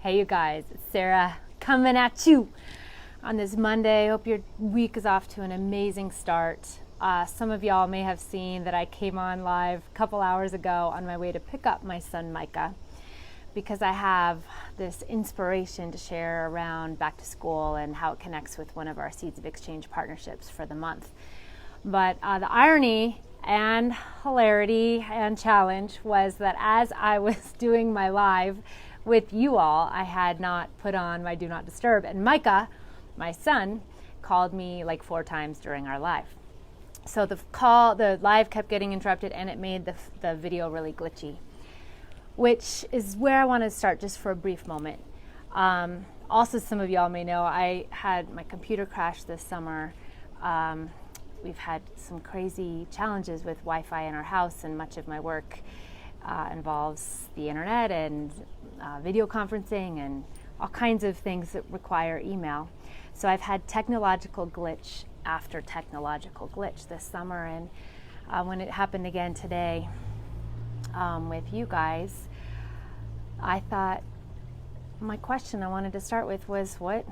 Hey you guys, it's Sarah coming at you on this Monday. Hope your week is off to an amazing start. Some of y'all may have seen that I came on live a couple hours ago on my way to pick up my son Micah, because I have this inspiration to share around back to school and how it connects with one of our Seeds of Exchange partnerships for the month. But the irony and hilarity and challenge was that as I was doing my live with you all, I had not put on my Do Not Disturb, and Micah, my son, called me like 4 times during our live. So the live kept getting interrupted, and it made the video really glitchy, which is where I want to start just for a brief moment. Also, some of y'all may know I had my computer crash this summer. We've had some crazy challenges with Wi-Fi in our house, and much of my work involves the internet and video conferencing and all kinds of things that require email. So I've had technological glitch after technological glitch this summer, and when it happened again today with you guys, I thought my question I wanted to start with was what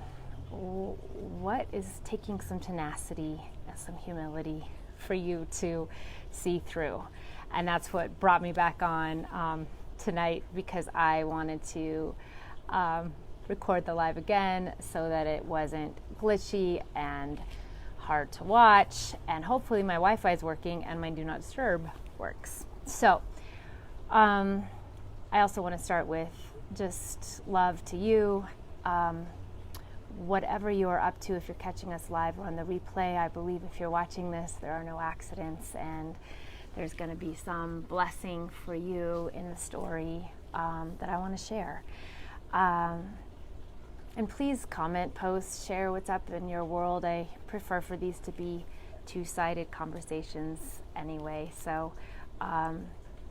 is taking some tenacity and some humility for you to see through? And that's what brought me back on tonight, because I wanted to record the live again so that it wasn't glitchy and hard to watch, and hopefully my Wi-Fi is working and my Do Not Disturb works. So I also want to start with just love to you. Whatever you are up to, if you're catching us live or on the replay, I believe if you're watching this, there are no accidents, and there's going to be some blessing for you in the story that I want to share. And please comment, post, share what's up in your world. I prefer for these to be two-sided conversations anyway, so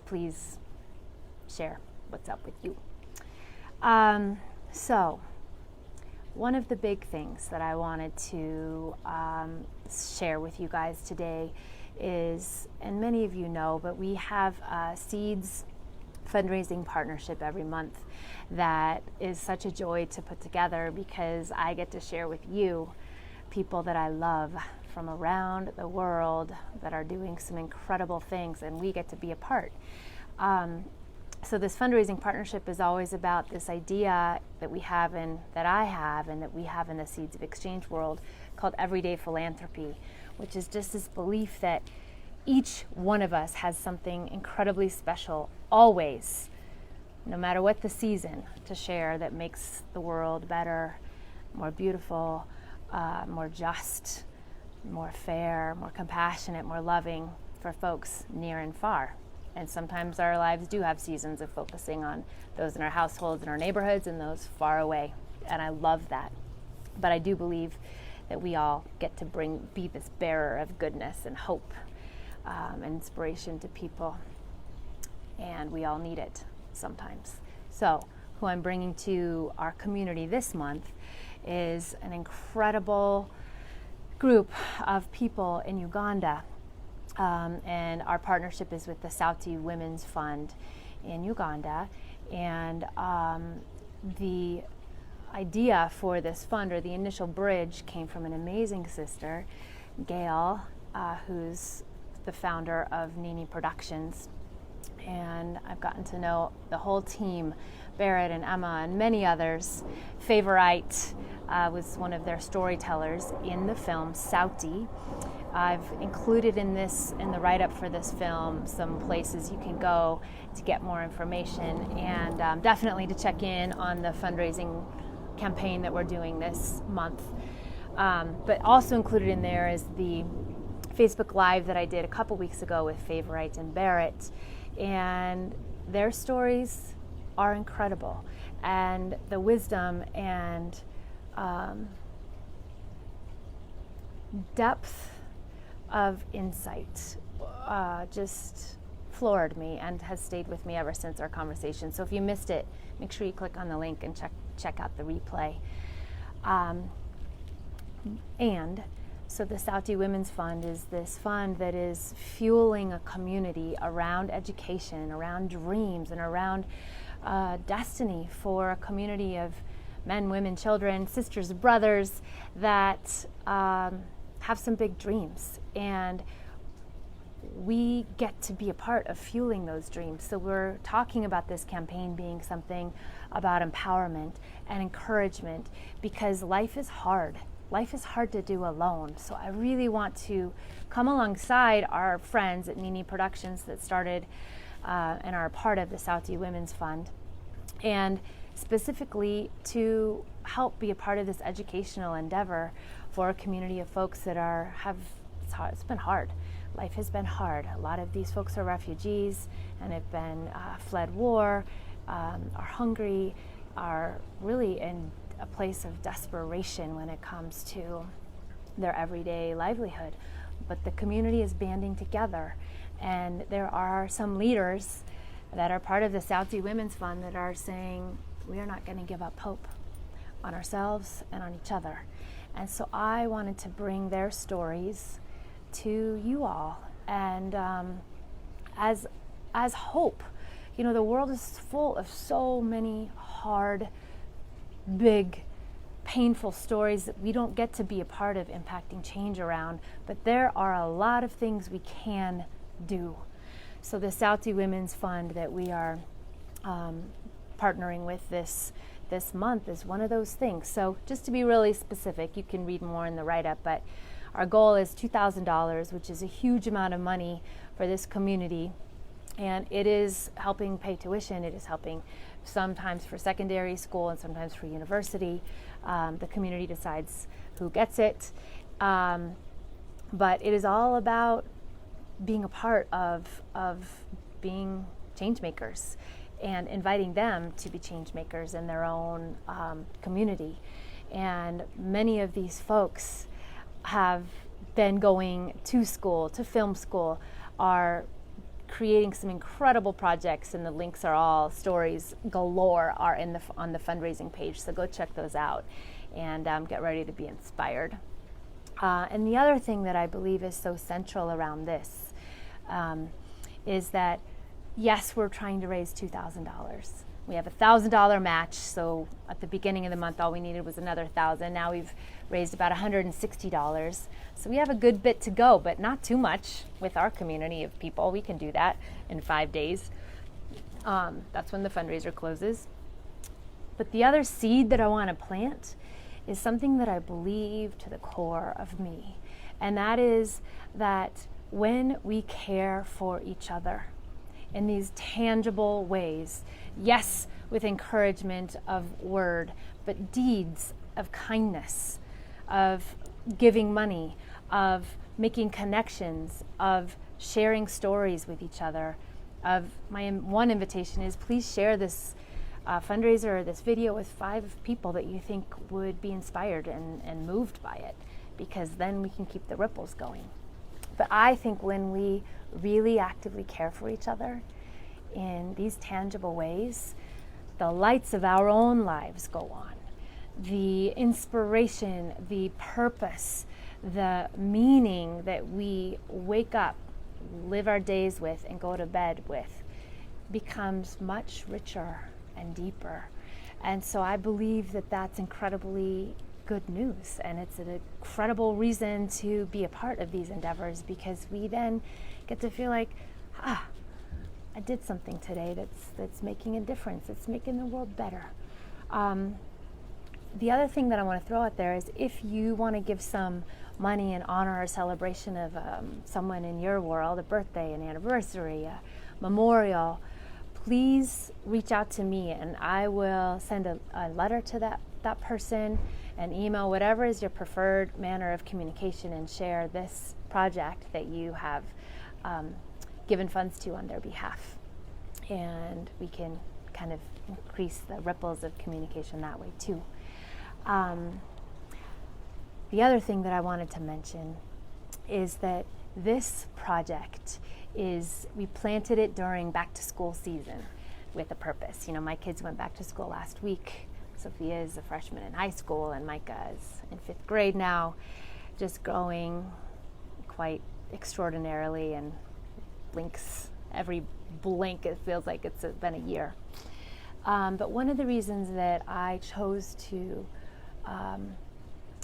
please share what's up with you. So one of the big things that I wanted to share with you guys today is, and many of you know, but we have a Seeds fundraising partnership every month that is such a joy to put together, because I get to share with you people that I love from around the world that are doing some incredible things, and we get to be a part. So this fundraising partnership is always about this idea that we have, and that I have, and that we have in the Seeds of Exchange world, called everyday philanthropy, which is just this belief that each one of us has something incredibly special, always, no matter what the season, to share that makes the world better, more beautiful, more just, more fair, more compassionate, more loving for folks near and far. And sometimes our lives do have seasons of focusing on those in our households, in our neighborhoods, and those far away. And I love that. But I do believe that we all get to be this bearer of goodness and hope and inspiration to people. And we all need it sometimes. So who I'm bringing to our community this month is an incredible group of people in Uganda. And our partnership is with the Sauti Women's Fund in Uganda. And the idea for this fund, or the initial bridge, came from an amazing sister, Gail, who's the founder of Nini Productions. And I've gotten to know the whole team, Barrett and Emma and many others. Favorite was one of their storytellers in the film, Sauti. I've included in the write-up for this film, some places you can go to get more information, and definitely to check in on the fundraising campaign that we're doing this month. But also included in there is the Facebook Live that I did a couple weeks ago with Favorite and Barrett, and their stories are incredible, and the wisdom and depth of insight just floored me and has stayed with me ever since our conversation. So if you missed it, make sure you click on the link and check out the replay. And So the Saudi Women's Fund is this fund that is fueling a community around education, around dreams, and around destiny for a community of men, women, children, sisters, brothers that have some big dreams. And we get to be a part of fueling those dreams. So we're talking about this campaign being something about empowerment and encouragement, because life is hard. Life is hard to do alone. So I really want to come alongside our friends at Nini Productions that started and are a part of the Saudi Women's Fund, and specifically to help be a part of this educational endeavor for a community of folks that it's been hard. Life has been hard. A lot of these folks are refugees and have been fled war, are hungry, are really in a place of desperation when it comes to their everyday livelihood. But the community is banding together, and there are some leaders that are part of the Saudi Women's Fund that are saying, we are not going to give up hope on ourselves and on each other. And so I wanted to bring their stories to you all, and as hope. You know, the world is full of so many hard, big, painful stories that we don't get to be a part of impacting change around, but there are a lot of things we can do. So the Saudi Women's Fund that we are partnering with this month is one of those things. So just to be really specific, you can read more in the write-up, but our goal is $2,000, which is a huge amount of money for this community. And it is helping pay tuition. It is helping sometimes for secondary school and sometimes for university. The community decides who gets it. But it is all about being a part of being change makers and inviting them to be change makers in their own community. And many of these folks have been going to school, to film school, are creating some incredible projects, and the links are all, stories galore are on the fundraising page, so go check those out and get ready to be inspired. And the other thing that I believe is so central around this is that, yes, we're trying to raise $2,000. We have a $1,000 match, so at the beginning of the month all we needed was another $1,000. Now we've raised about $160. So we have a good bit to go, but not too much with our community of people. We can do that in 5 days. That's when the fundraiser closes. But the other seed that I want to plant is something that I believe to the core of me, and that is that when we care for each other in these tangible ways, yes, with encouragement of word, but deeds of kindness, of giving money, of making connections, of sharing stories with each other. My one invitation is, please share this fundraiser or this video with 5 people that you think would be inspired and moved by it, because then we can keep the ripples going. But I think when we really actively care for each other in these tangible ways, the lights of our own lives go on. The inspiration, the purpose, the meaning that we wake up, live our days with, and go to bed with becomes much richer and deeper. And so I believe that that's incredibly good news, and it's an incredible reason to be a part of these endeavors, because we then get to feel like, I did something today that's making a difference. It's making the world better. The other thing that I want to throw out there is, if you want to give some money in honor or celebration of someone in your world, a birthday, an anniversary, a memorial, please reach out to me, and I will send a letter to that person, an email, whatever is your preferred manner of communication, and share this project that you have given funds to on their behalf. And we can kind of increase the ripples of communication that way too. The other thing that I wanted to mention is that this project we planted it during back to school season with a purpose. You know, my kids went back to school last week. Sophia is a freshman in high school, and Micah is in 5th grade now. just growing quite extraordinarily, and blinks every blink. It feels like it's been a year. But one of the reasons that I chose to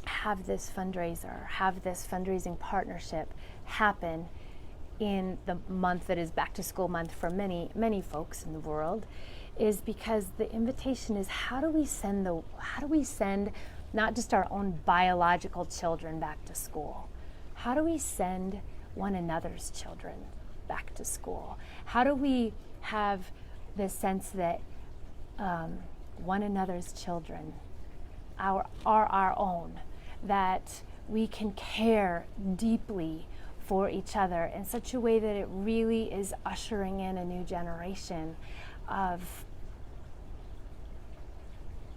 have this fundraising partnership happen in the month that is back to school month for many, many folks in the world is because the invitation is how do we send not just our own biological children back to school? How do we send one another's children back to school? How do we have the sense that one another's children are our own, that we can care deeply for each other in such a way that it really is ushering in a new generation of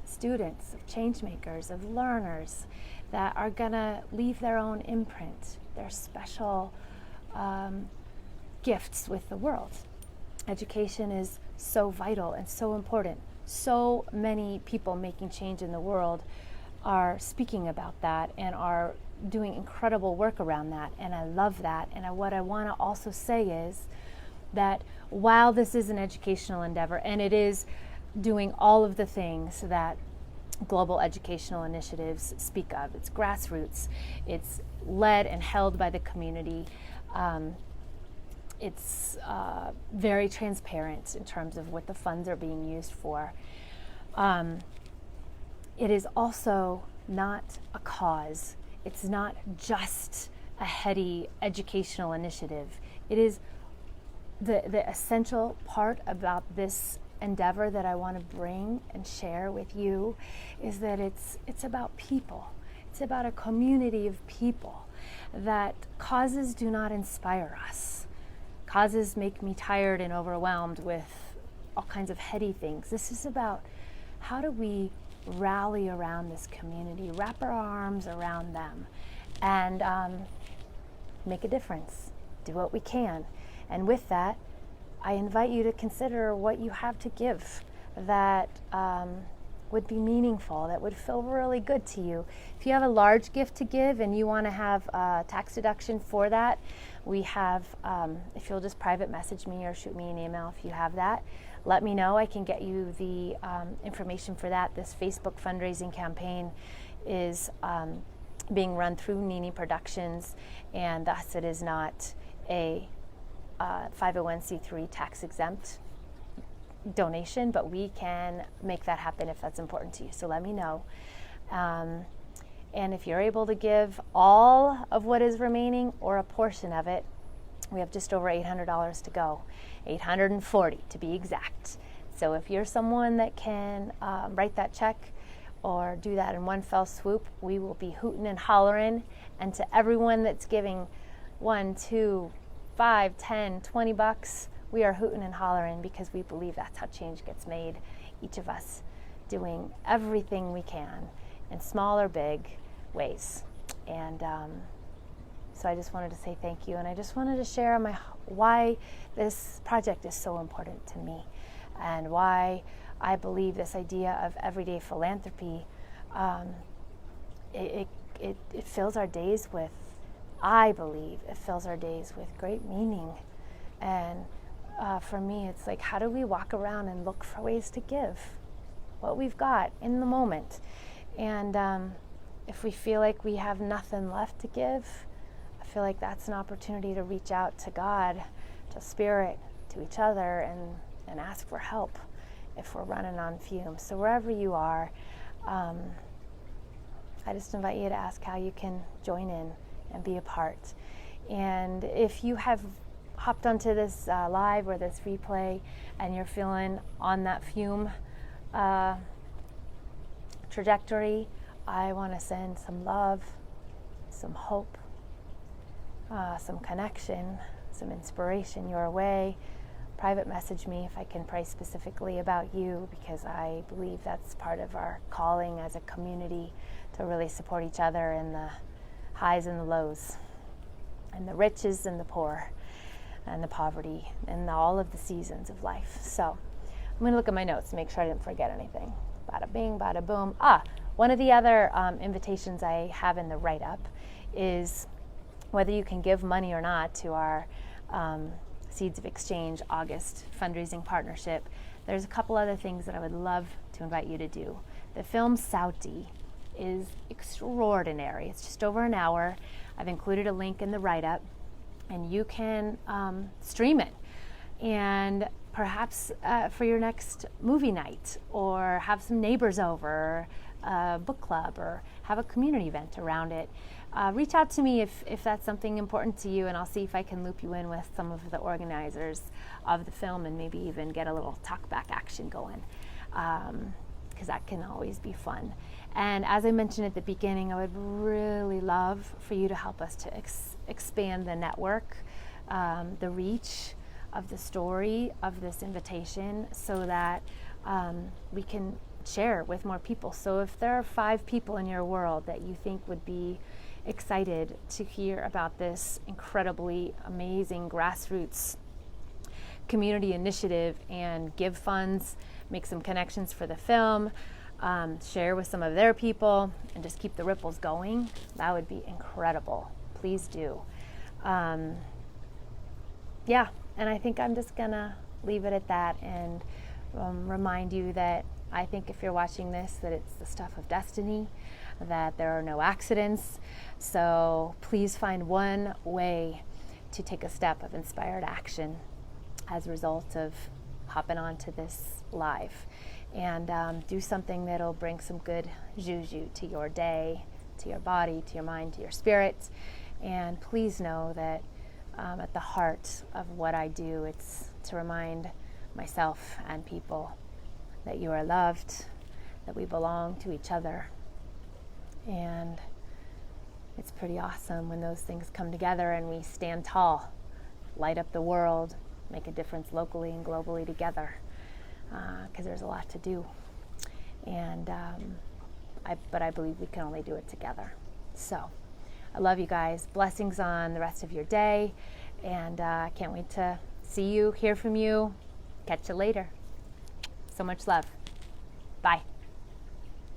students, of changemakers, of learners that are gonna leave their own imprint, their special gifts with the world. Education is so vital and so important. So many people making change in the world are speaking about that and are doing incredible work around that, and I love that. And what I want to also say is that while this is an educational endeavor, and it is doing all of the things that global educational initiatives speak of, it's grassroots, it's led and held by the community, it's very transparent in terms of what the funds are being used for. It is also not a cause. It's not just a heady educational initiative. It is the essential part about this endeavor that I want to bring and share with you is that it's about people. It's about a community of people. That causes do not inspire us. Causes make me tired and overwhelmed with all kinds of heady things. This is about how do we rally around this community, wrap our arms around them, and make a difference, do what we can. And with that, I invite you to consider what you have to give that would be meaningful, that would feel really good to you. If you have a large gift to give and you want to have a tax deduction for that, we have, if you'll just private message me or shoot me an email if you have that, let me know. I can get you the information for that. This Facebook fundraising campaign is being run through Nini Productions, and thus it is not a 501c3 tax exempt donation, but we can make that happen if that's important to you. So let me know. And if you're able to give all of what is remaining or a portion of it, we have just over $800 to go, 840 to be exact. So if you're someone that can write that check or do that in one fell swoop, we will be hooting and hollering. And to everyone that's giving $1, $2, $5, $10, $20, we are hooting and hollering because we believe that's how change gets made. Each of us doing everything we can in small or big ways. And so I just wanted to say thank you, and I just wanted to share why this project is so important to me and why I believe this idea of everyday philanthropy, it fills our days with, I believe it fills our days with great meaning. And for me, it's like, how do we walk around and look for ways to give what we've got in the moment? And if we feel like we have nothing left to give, I feel like that's an opportunity to reach out to God, to Spirit, to each other, and ask for help if we're running on fumes. So wherever you are, I just invite you to ask how you can join in and be a part. And if you have hopped onto this live or this replay and you're feeling on that fume trajectory, I want to send some love, some hope, some connection, some inspiration your way. Private message me if I can pray specifically about you, because I believe that's part of our calling as a community, to really support each other in the highs and the lows, and the riches and the poor, and the poverty, and all of the seasons of life. So I'm going to look at my notes and make sure I didn't forget anything. Bada bing, bada boom. One of the other invitations I have in the write-up is whether you can give money or not to our Seeds of Exchange August fundraising partnership. There's a couple other things that I would love to invite you to do. The film Sauti is extraordinary. It's just over an hour. I've included a link in the write-up, and you can stream it. And perhaps for your next movie night, or have some neighbors over, a book club, or have a community event around it. Reach out to me if that's something important to you, and I'll see if I can loop you in with some of the organizers of the film, and maybe even get a little talk-back action going, because that can always be fun. And as I mentioned at the beginning, I would really love for you to help us to expand the network, the reach of the story of this invitation, so that we can share with more people. So if there are 5 people in your world that you think would be excited to hear about this incredibly amazing grassroots community initiative and give funds, make some connections for the film, share with some of their people, and just keep the ripples going, that would be incredible. Please do. Yeah, and I think I'm just gonna leave it at that, and remind you that I think if you're watching this, that it's the stuff of destiny, that there are no accidents. So please find one way to take a step of inspired action as a result of hopping onto this live, and do something that'll bring some good juju to your day, to your body, to your mind, to your spirit. And please know that at the heart of what I do, it's to remind myself and people that you are loved, that we belong to each other. And it's pretty awesome when those things come together and we stand tall, light up the world, make a difference locally and globally together, because there's a lot to do. And but I believe we can only do it together. So I love you guys. Blessings on the rest of your day, and I can't wait to see you, hear from you. Catch you later. So much love. Bye.